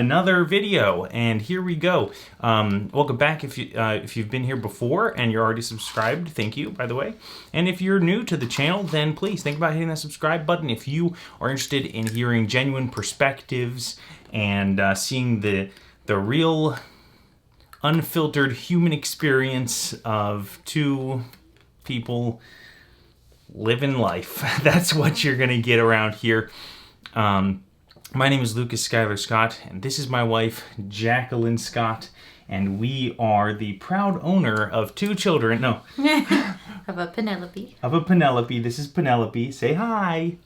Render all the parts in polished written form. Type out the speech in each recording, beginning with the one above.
Another video, and here we go. Welcome back. If you've been here before and you're already subscribed, thank you, by the way. And if you're new to the channel, then please think about hitting that subscribe button. If you are interested in hearing genuine perspectives and seeing the real unfiltered human experience of two people living life, that's what you're gonna get around here. My name is Lucas Schuyler Scott, and this is my wife, Jacqueline Scott, and we are the proud owner of two children. No. Of a Penelope. Of a Penelope. This is Penelope. Say hi.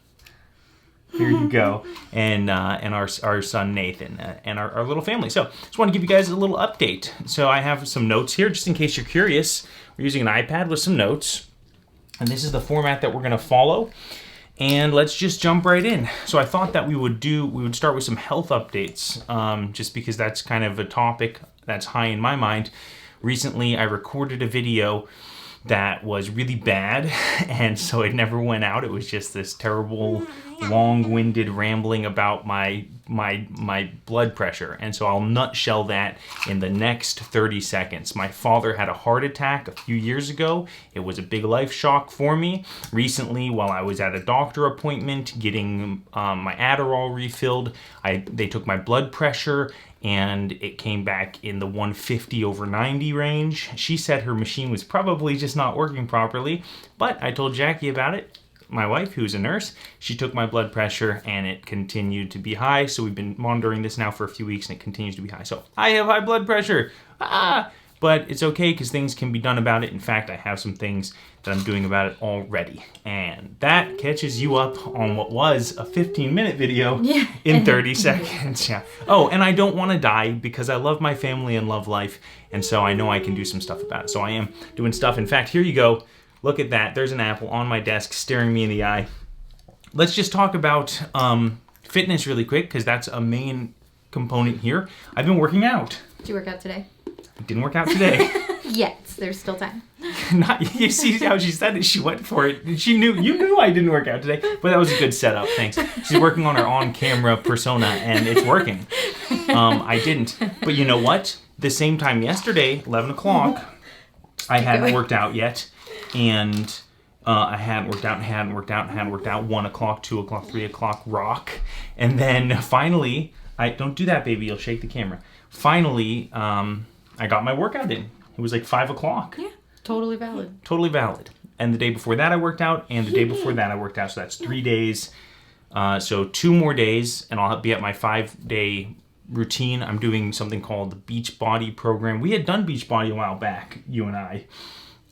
Here you go. And our son, Nathan, and our little family. So, just want to give you guys a little update. So, I have some notes here, just in case you're curious. We're using an iPad with some notes, and this is the format that we're going to follow. And let's just jump right in. So I thought that we would start with some health updates, just because that's kind of a topic that's high in my mind. Recently, I recorded a video that was really bad, and so it never went out. It was just this terrible, long-winded rambling about my blood pressure, and so I'll nutshell that in the next 30 seconds. My father had a heart attack a few years ago. It was a big life shock for me. Recently, while I was at a doctor appointment getting my Adderall refilled, they took my blood pressure, and it came back in the 150/90 range. She said her machine was probably just not working properly, but I told Jackie about it, my wife, who's a nurse. She took my blood pressure, and it continued to be high, so we've been monitoring this now for a few weeks, and it continues to be high. So, I have high blood pressure! But it's okay, because things can be done about it. In fact, I have some things that I'm doing about it already. And that catches you up on what was a 15-minute video in 30 seconds. Yeah. Oh, and I don't want to die because I love my family and love life. And so I know I can do some stuff about it. So I am doing stuff. In fact, here you go. Look at that. There's an apple on my desk staring me in the eye. Let's just talk about fitness really quick, because that's a main component here. I've been working out. Did you work out today? I didn't work out today. Yes, there's still time. You see how she said it? She went for it. You knew I didn't work out today, but that was a good setup. Thanks. She's working on her on-camera persona, and it's working. I didn't, but you know what? The same time yesterday, 11 o'clock, I hadn't worked out yet, and I hadn't worked out. 1 o'clock, 2 o'clock, 3 o'clock, rock, and then finally, don't do that, baby. You'll shake the camera. Finally, I got my workout in. It was like 5 o'clock. Yeah, totally valid. Totally valid. And the day before that I worked out, and the day before that I worked out. So that's 3 days. So 2 more days, and I'll be at my 5-day routine. I'm doing something called the Beachbody program. We had done Beachbody a while back, you and I.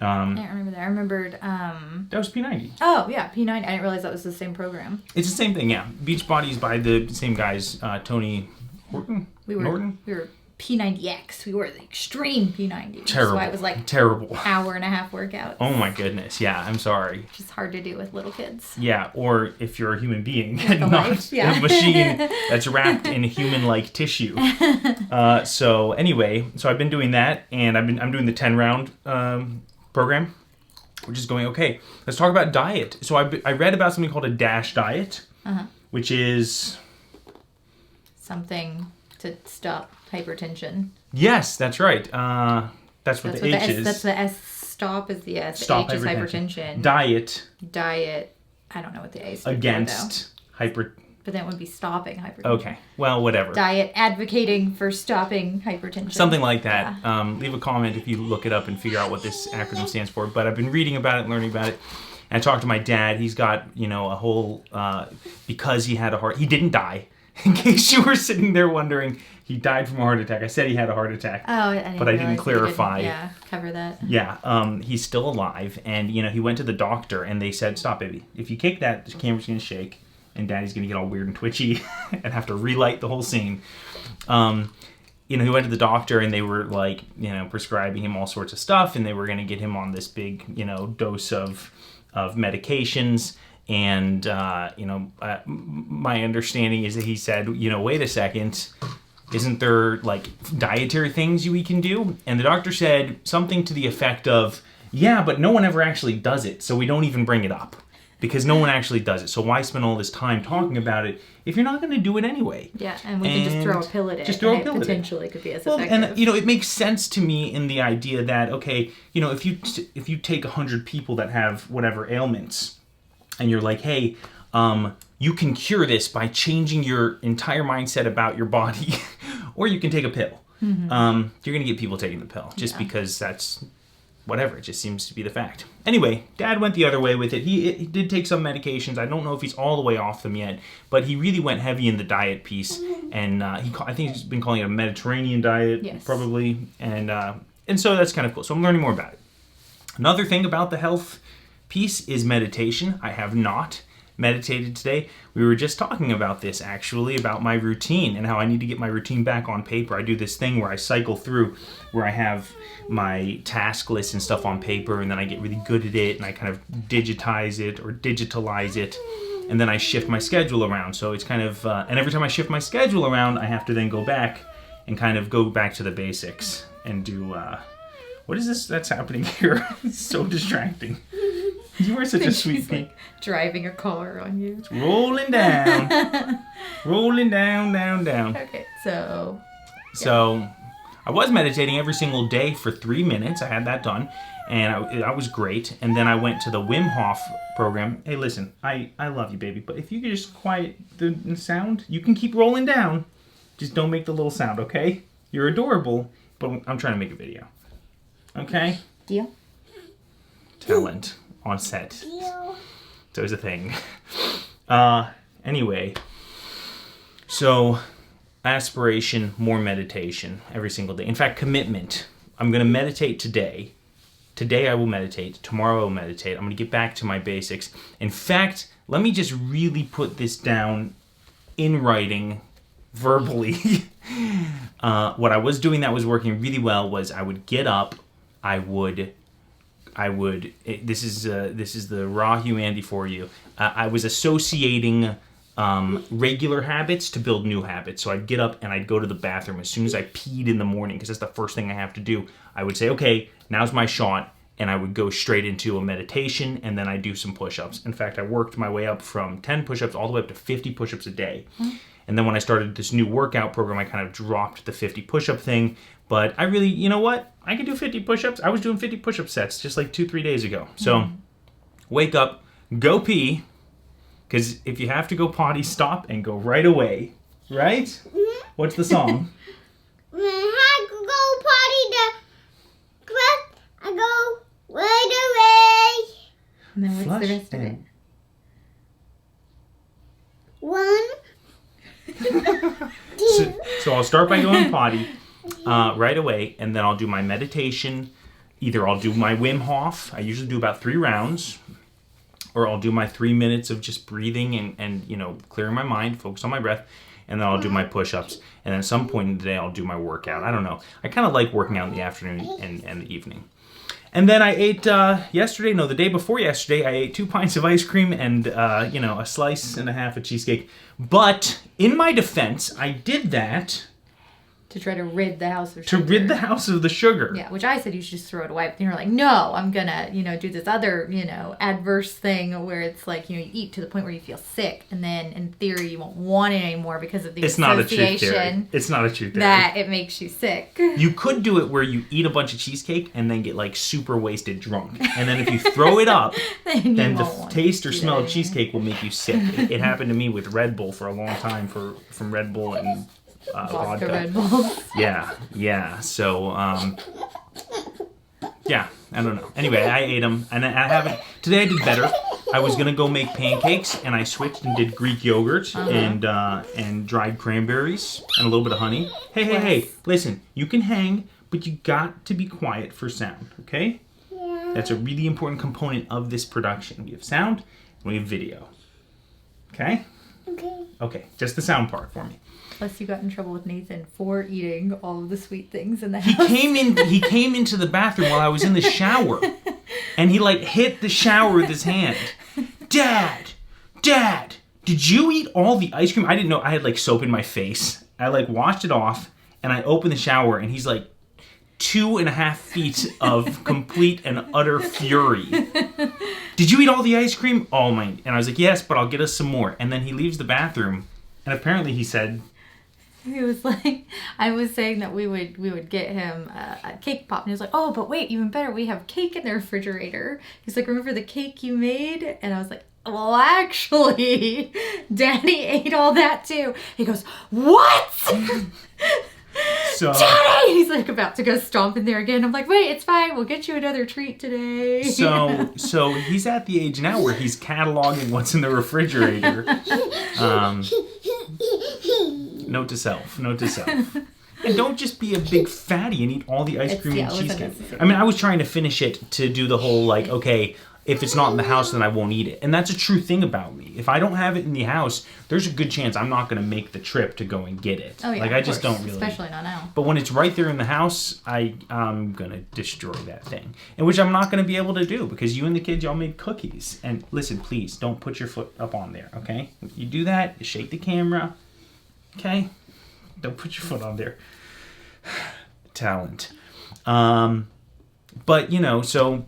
I don't remember that. I remembered... That was P90. Oh, yeah, P90. I didn't realize that was the same program. It's the same thing, yeah. Beachbody's by the same guys, Tony Horton? Norton? We were P90X. We were the extreme P90. Terrible. That's why it was like terrible. Hour and a half workout. Oh my goodness. Yeah, I'm sorry. Which is hard to do with little kids. Yeah, or if you're a human being, not a machine that's wrapped in human-like tissue. So anyway, I've been doing that, and I'm doing the 10-round program, which is going okay. Let's talk about diet. So I read about something called a DASH diet, which is something to stop hypertension. Yes, that's right. That's what the H is. That's the S. Stop is the S. Stop the H hypertension. is hypertension. Diet. I don't know what the A is. Against hyper. But then it would be stopping hypertension. Okay. Well, whatever. Diet advocating for stopping hypertension. Something like that. Yeah. Leave a comment if you look it up and figure out what this acronym stands for. But I've been reading about it and learning about it. And I talked to my dad. He's got, a whole, because he had a heart, he didn't die. In case you were sitting there wondering, he died from a heart attack. I said he had a heart attack, but I didn't clarify. Cover that. Yeah, he's still alive, and he went to the doctor, and they said, "Stop, baby. If you kick that, the camera's gonna shake, and Daddy's gonna get all weird and twitchy, and have to relight the whole scene." He went to the doctor, and they were like, prescribing him all sorts of stuff, and they were gonna get him on this big, dose of medications. And, my understanding is that he said, wait a second, isn't there, dietary things we can do? And the doctor said something to the effect of, yeah, but no one ever actually does it, so we don't even bring it up. because no one actually does it. So why spend all this time talking about it if you're not going to do it anyway? Yeah, and we can just throw a pill at it. Just throw a pill at it. Potentially could be as effective. And it makes sense to me in the idea that, okay, if you take 100 people that have whatever ailments, and you're like, hey, you can cure this by changing your entire mindset about your body, or you can take a pill. You're going to get people taking the pill just because that's whatever. It just seems to be the fact. Anyway, Dad went the other way with it. He did take some medications. I don't know if he's all the way off them yet, but he really went heavy in the diet piece. And I think he's been calling it a Mediterranean diet, probably. And so that's kind of cool. So I'm learning more about it. Another thing about the health piece is meditation. I have not meditated today. We were just talking about this, actually, about my routine and how I need to get my routine back on paper. I do this thing where I cycle through, where I have my task list and stuff on paper, and then I get really good at it, and I kind of digitize it or digitalize it, and then I shift my schedule around. So it's kind of, and every time I shift my schedule around, I have to then go back and kind of go back to the basics and do, what is this that's happening here? It's so distracting. You are such a sweet pea. Like driving a car on you. It's rolling down. Rolling down, down, down. Okay, so... So, I was meditating every single day for 3 minutes. I had that done. And that was great. And then I went to the Wim Hof program. Hey, listen, I love you, baby. But if you could just quiet the sound, you can keep rolling down. Just don't make the little sound, okay? You're adorable, but I'm trying to make a video. Okay? Deal? Talent on set. So it's a thing. Anyway, so aspiration, more meditation every single day. In fact, commitment. I'm going to meditate today. Today I will meditate. Tomorrow I will meditate. I'm going to get back to my basics. In fact, let me just really put this down in writing, verbally. What I was doing that was working really well was I would get up, this is the raw humanity for you. I was associating regular habits to build new habits. So I'd get up and I'd go to the bathroom as soon as I peed in the morning, because that's the first thing I have to do. I would say, okay, now's my shot, and I would go straight into a meditation, and then I'd do some push-ups. In fact, I worked my way up from 10 push-ups all the way up to 50 push-ups a day. And then when I started this new workout program, I kind of dropped the 50 push-up thing. But I really, you know what? I could do 50 push-ups. I was doing 50 push-up sets just like 2-3 days ago. So wake up, go pee, because if you have to go potty, stop and go right away. Right? What's the song? I go potty I go right away. And then what's Flush the rest of it? and- One, So I'll start by going potty right away, and then I'll do my meditation. Either I'll do my Wim Hof. I usually do about 3 rounds. Or I'll do my 3 minutes of just breathing and clearing my mind, focus on my breath. And then I'll do my push-ups. And then at some point in the day, I'll do my workout. I don't know. I kind of like working out in the afternoon and the evening. And then I ate the day before yesterday, I ate 2 pints of ice cream and, a slice and a half of cheesecake. But in my defense, I did that To try to rid the house of to sugar. rid the house of the sugar. Yeah, which I said you should just throw it away. But you're like, no, I'm gonna, do this other, adverse thing where it's like, you eat to the point where you feel sick, and then in theory you won't want it anymore because of the It's not a true theory. association It's not a true theory. that it makes you sick. You could do it where you eat a bunch of cheesecake and then get like super wasted drunk. And then if you throw it up, Then then you the won't want taste to or do smell that of cheesecake will make you sick. It happened to me with Red Bull for a long time from Red Bull and vodka. Red Bulls. Yeah. So, yeah, I don't know. Anyway, I ate them, and I haven't. Today I did better. I was gonna go make pancakes, and I switched and did Greek yogurt and dried cranberries and a little bit of honey. Hey! Listen, you can hang, but you got to be quiet for sound, okay? yeah. That's a really important component of this production. We have sound and we have video. Okay? Okay. Okay, just the sound part for me. Plus, you got in trouble with Nathan for eating all of the sweet things in the He house. came into the bathroom while I was in the shower, and he hit the shower with his hand. Dad, did you eat all the ice cream? I didn't know. I had soap in my face. I washed it off, and I opened the shower, and he's like, 2.5 feet of complete and utter fury. Did you eat all the ice cream? Oh my. And I was like, yes, but I'll get us some more. And then he leaves the bathroom, and apparently he said, He was like, I was saying that we would get him a cake pop, and he was like, oh, but wait, even better, we have cake in the refrigerator. He's like, remember the cake you made? And I was like, well, actually, Daddy ate all that too. He goes, what? so, Daddy! He's like about to go stomp in there again. I'm like, wait, it's fine. We'll get you another treat today. so he's at the age now where he's cataloging what's in the refrigerator. Note to self. And don't just be a big fatty and eat all the ice cream and cheesecake. I mean, I was trying to finish it to do the whole, like, okay, if it's not in the house, then I won't eat it. And that's a true thing about me. If I don't have it in the house, there's a good chance I'm not going to make the trip to go and get it. Oh, yeah, like, I just don't really. Especially not now. But when it's right there in the house, I'm going to destroy that thing. And which I'm not going to be able to do because you and the kids, y'all made cookies. And listen, please, don't put your foot up on there, okay? If you do that, you shake the camera, okay? Don't put your foot on there. Talent. But, so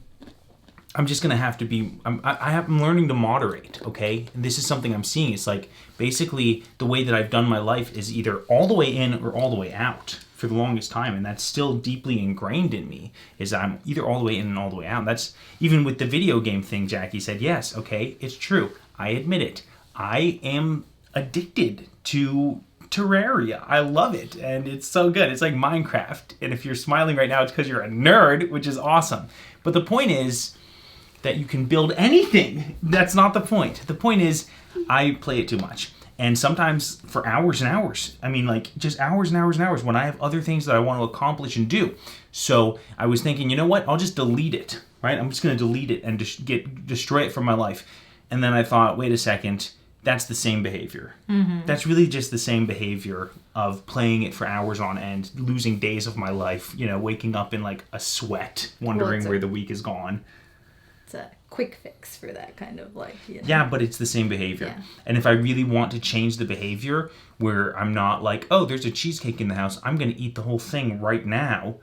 I'm just going to have to be, I'm learning to moderate, okay? And this is something I'm seeing. It's like, basically, the way that I've done my life is either all the way in or all the way out for the longest time. And that's still deeply ingrained in me, is I'm either all the way in and all the way out. That's, even with the video game thing, Jackie said, yes, okay, it's true. I admit it. I am addicted to Terraria. I love it, and it's so good. It's like Minecraft, and if you're smiling right now, it's because you're a nerd, which is awesome. But the point is that you can build anything. That's not the point. The point is I play it too much, and sometimes for hours and hours. I mean, like, just hours and hours and hours when I have other things that I want to accomplish and do. So I was thinking, you know what? I'll just delete it, right? I'm just going to delete it and destroy it from my life. And then I thought, wait a second. That's the same behavior. Mm-hmm. That's really just the same behavior of playing it for hours on end, losing days of my life, waking up in like a sweat, wondering where the week is gone. It's a quick fix for that kind of like, Yeah, but it's the same behavior. Yeah. And if I really want to change the behavior where I'm not like, oh, there's a cheesecake in the house, I'm going to eat the whole thing right now.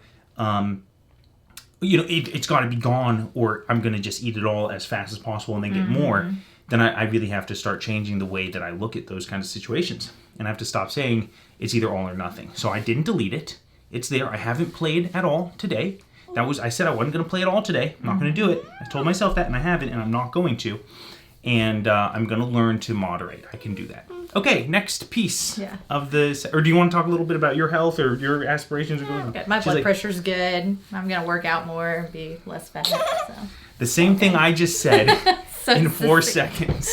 It's got to be gone, or I'm going to just eat it all as fast as possible and then get more. Then I really have to start changing the way that I look at those kinds of situations. And I have to stop saying it's either all or nothing. So I didn't delete it. It's there. I haven't played at all today. I said I wasn't going to play it all today. I'm not going to do it. I told myself that, and I haven't, and I'm not going to. And I'm going to learn to moderate. I can do that. Okay, next piece of this. Or do you want to talk a little bit about your health or your aspirations? Good. My blood pressure's good. I'm going to work out more and be less fat. So. The same thing I just said in 4 seconds.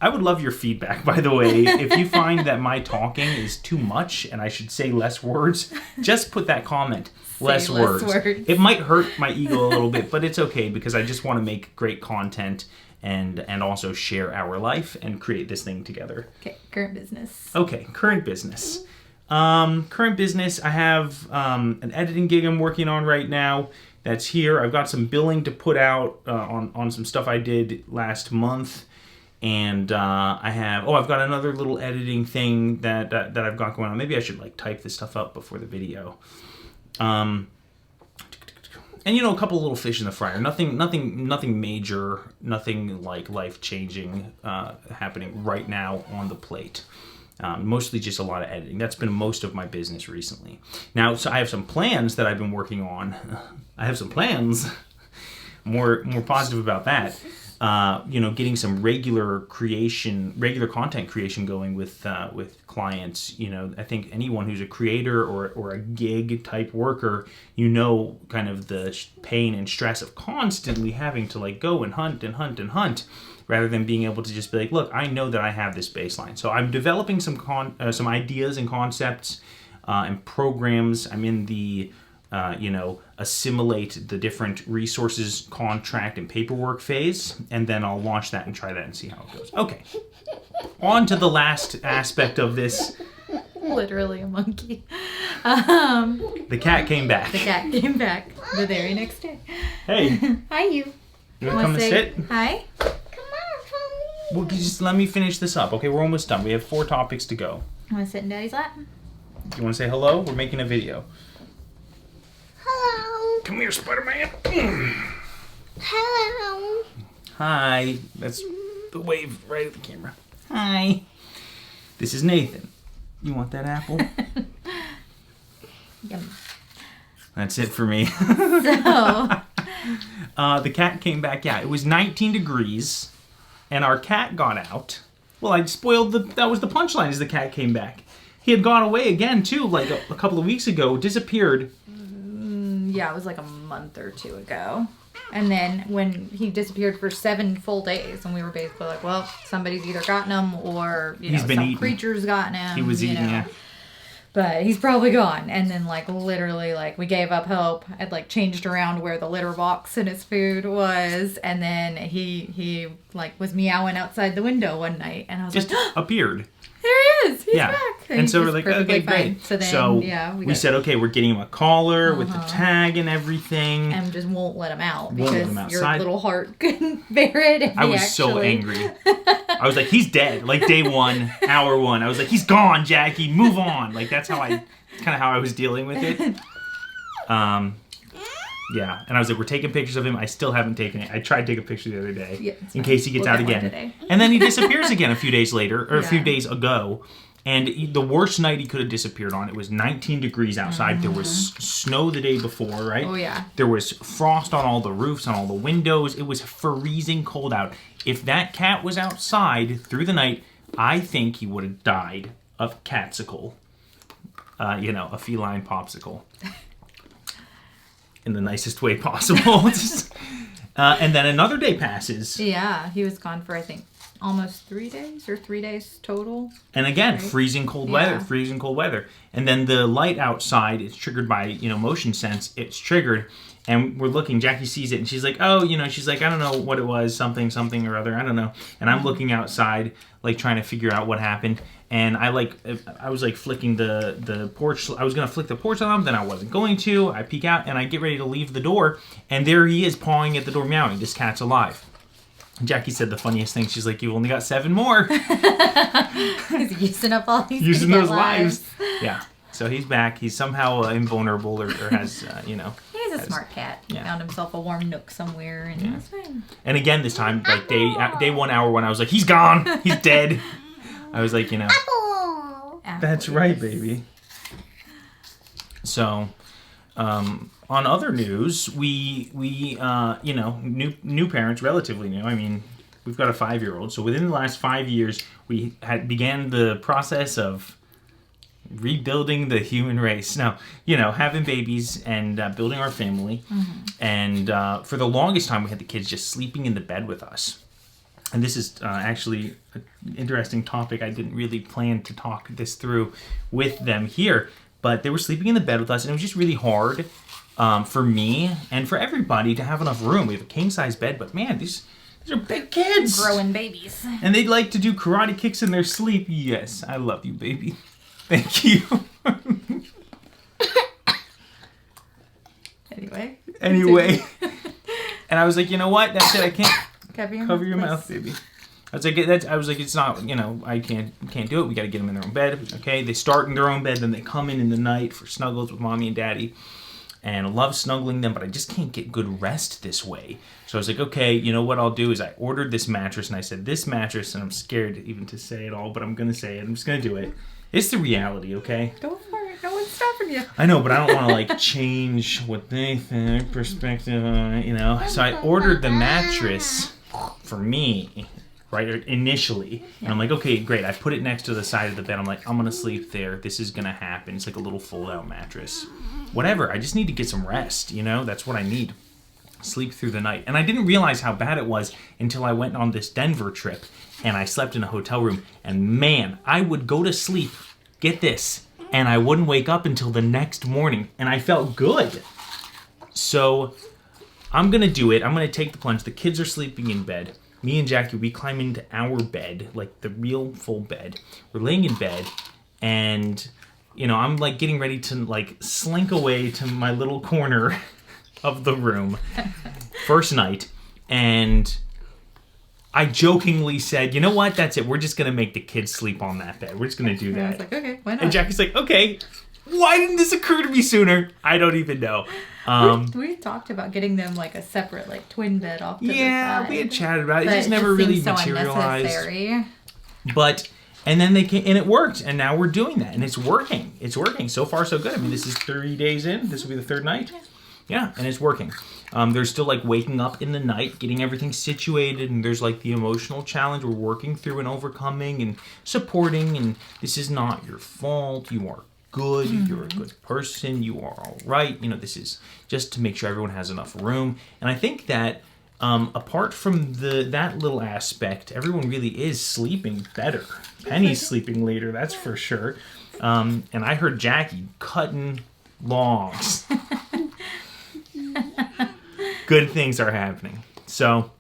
I would love your feedback, by the way. If you find that my talking is too much and I should say less words, just put that comment. Less words. It might hurt my ego a little bit, but it's okay because I just want to make great content and also share our life and create this thing together. Okay, current business. Okay, current business. Current business, I have an editing gig I'm working on right now. That's here. I've got some billing to put out on some stuff I did last month. And I've got another little editing thing that I've got going on. Maybe I should like type this stuff up before the video. And a couple of little fish in the fryer. Nothing major, nothing like life-changing happening right now on the plate. Mostly just a lot of editing. That's been most of my business recently. Now, so I have some plans that I've been working on. I have some plans. More positive about that. Getting some regular content creation going with clients. I think anyone who's a creator or a gig type worker, kind of the pain and stress of constantly having to like go and hunt, rather than being able to just be like, look, I know that I have this baseline. So I'm developing some ideas and concepts and programs. I'm in the assimilate the different resources, contract, and paperwork phase, and then I'll launch that and try that and see how it goes. Okay, on to the last aspect of this. Literally a monkey. The cat came back. The cat came back the very next day. Hey. Hi, you. You want to come and sit? Hi. Come on, Tommy. Well, just let me finish this up. Okay, we're almost done. We have 4 topics to go. You want to sit in Daddy's lap? You want to say hello? We're making a video. Hello. Come here, Spider-Man. Hello. Hi. That's the wave right at the camera. Hi. This is Nathan. You want that apple? Yum. That's it for me. So, The cat came back. Yeah, it was 19 degrees, and our cat got out. Well, I spoiled that was the punchline as the cat came back. He had gone away again, too, like a couple of weeks ago, disappeared. yeah, it was like a month or two ago. And then when he disappeared for 7 full days, and we were basically like, well, somebody's either gotten him or, He's been some eating. creature's gotten him. He was you eating, know. yeah. But he's probably gone. And then, like, literally, like, we gave up hope. I'd, like, changed around where the litter box and his food was. And then he like, was meowing outside the window one night. And I was Just like, appeared. there he is. He's Yeah. back. And he's so we're just like, perfectly okay, fine. great. So then, yeah, we got- said, okay, we're getting him a collar with the tag and everything. and just won't let him out Won't let because him your outside. little heart couldn't bear it. And I he was so actually- angry. I was like, he's dead. Like day 1, hour 1. I was like, he's gone, Jackie. Move on. Like that's kind of how I was dealing with it. Yeah. And I was like, we're taking pictures of him. I still haven't taken it. I tried to take a picture the other day Yeah, it's in fine. case he gets We'll out get one again. today. And then he disappears again a few days later, or a few Yeah. days ago. And the worst night he could have disappeared on, it was 19 degrees outside. There was snow the day before, right? Oh, yeah. There was frost on all the roofs, on all the windows. It was freezing cold out. If that cat was outside through the night, I think he would have died of catsicle. A feline popsicle. In the nicest way possible. And then another day passes. Yeah, he was gone for, I think, almost 3 days or 3 days total. And again, Right. freezing cold Yeah. weather. And then the light outside is triggered by, motion sense. It's triggered. And we're looking, Jackie sees it and she's like, oh, she's like, I don't know what it was, something or other, I don't know. And I'm looking outside, like trying to figure out what happened. And I was like flicking the porch. I was going to flick the porch alarm, then I wasn't going to. I peek out and I get ready to leave the door. And there he is pawing at the door meowing. This cat's alive. Jackie said the funniest thing. She's like, you only got 7 more. He's using up all these Using cat those lives. Yeah. So he's back. He's somehow invulnerable or has, He's a smart cat. He Yeah. found himself a warm nook somewhere, and that's fine. And again, this time, like day 1, hour 1, I was like, he's gone. He's dead. I was like, Apple. that's right, baby. So, on other news, we new parents, relatively new. I mean, we've got a 5-year-old. So within the last 5 years, we began the process of rebuilding the human race. Now, having babies and building our family. And for the longest time, we had the kids just sleeping in the bed with us. And this is actually an interesting topic. I didn't really plan to talk this through with them here. But they were sleeping in the bed with us, and it was just really hard for me and for everybody to have enough room. We have a king-size bed, but man, these are big kids. Growing babies. And they'd like to do karate kicks in their sleep. Yes, I love you, baby. Thank you. Anyway. And I was like, you know what? That's it. I can't cover your mouth, baby. I was like, it's not, I can't do it. We got to get them in their own bed. Okay, they start in their own bed, then they come in the night for snuggles with mommy and daddy. And I love snuggling them, but I just can't get good rest this way. So I was like, okay, you know what I'll do is I ordered this mattress, and I said, this mattress, and I'm scared even to say it all, but I'm going to say it. I'm just going to do it. It's the reality, okay? Go for it. No one's stopping you. I know, but I don't want to, change what they think, perspective on it, So I ordered the mattress for me, right, initially. And I'm like, okay, great. I put it next to the side of the bed. I'm like, I'm going to sleep there. This is going to happen. It's like a little fold-out mattress. Whatever. I just need to get some rest, That's what I need. Sleep through the night. And I didn't realize how bad it was until I went on this Denver trip and I slept in a hotel room. And man, I would go to sleep, get this, and I wouldn't wake up until the next morning. And I felt good. So I'm going to do it. I'm going to take the plunge. The kids are sleeping in bed. Me and Jackie, we climb into our bed, like the real full bed. We're laying in bed, and, I'm like getting ready to slink away to my little corner of the room. First night. And I jokingly said, you know what? That's it. We're just going to make the kids sleep on that bed. We're just going to do And I was that. like, okay, why not? And Jackie's like, okay, why didn't this occur to me sooner? I don't even know. We talked about getting them like a separate like twin bed off to the Yeah, side. we had chatted about it. But It just never really seems so materialized. unnecessary. But, and then they came, and it worked. And now we're doing that. And it's working. It's working. So far, so good. I mean, this is 3 days in. This will be the third night. Yeah, and it's working. There's still like waking up in the night, getting everything situated, and there's like the emotional challenge we're working through and overcoming and supporting. And this is not your fault. You are good. You're a good person. You are all right. You know, this is just to make sure everyone has enough room. And I think that apart from that little aspect, everyone really is sleeping better. Penny's sleeping later, that's for sure. And I heard Jackie cutting logs. Good things are happening. So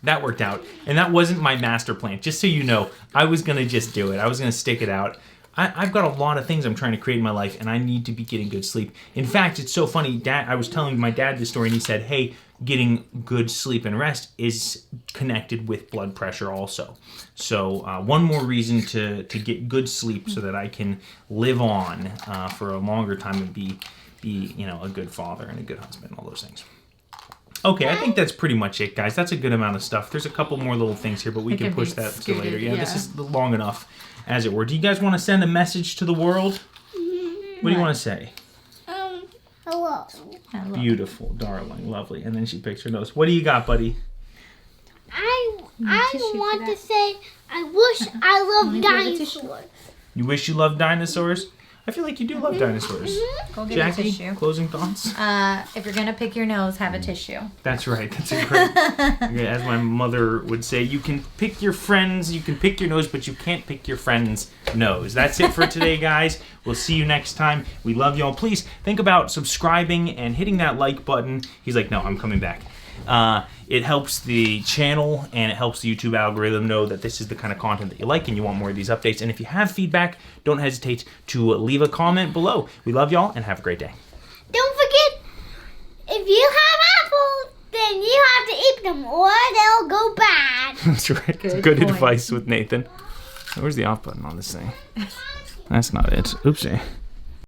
that worked out. And that wasn't my master plan. Just so you know, I was going to just do it. I was going to stick it out. I've got a lot of things I'm trying to create in my life, and I need to be getting good sleep. In fact, it's so funny. I was telling my dad this story, and he said, hey, getting good sleep and rest is connected with blood pressure also. So one more reason to get good sleep so that I can live on for a longer time and be a good father and a good husband, all those things. Okay, I think that's pretty much it, guys. That's a good amount of stuff. There's a couple more little things here, but we can push that to later. Yeah, this is long enough, as it were. Do you guys want to send a message to the world? What do you want to say? Hello. Beautiful, darling, lovely. And then she picks her nose. What do you got, buddy? I want to say I wish I loved dinosaurs. You wish you loved dinosaurs? I feel like you do love dinosaurs. Go get a Jackie, tissue. closing thoughts? If you're gonna pick your nose, have a tissue. That's right. That's a great. As my mother would say, you can pick your friends, you can pick your nose, but you can't pick your friend's nose. That's it for today, guys. We'll see you next time. We love y'all. Please think about subscribing and hitting that like button. He's like, no, I'm coming back. It helps the channel and it helps the YouTube algorithm know that this is the kind of content that you like and you want more of these updates. And if you have feedback, don't hesitate to leave a comment below. We love y'all and have a great day. Don't forget, if you have apples, then you have to eat them or they'll go bad. That's right. Good advice with Nathan. Where's the off button on this thing? That's not it. Oopsie.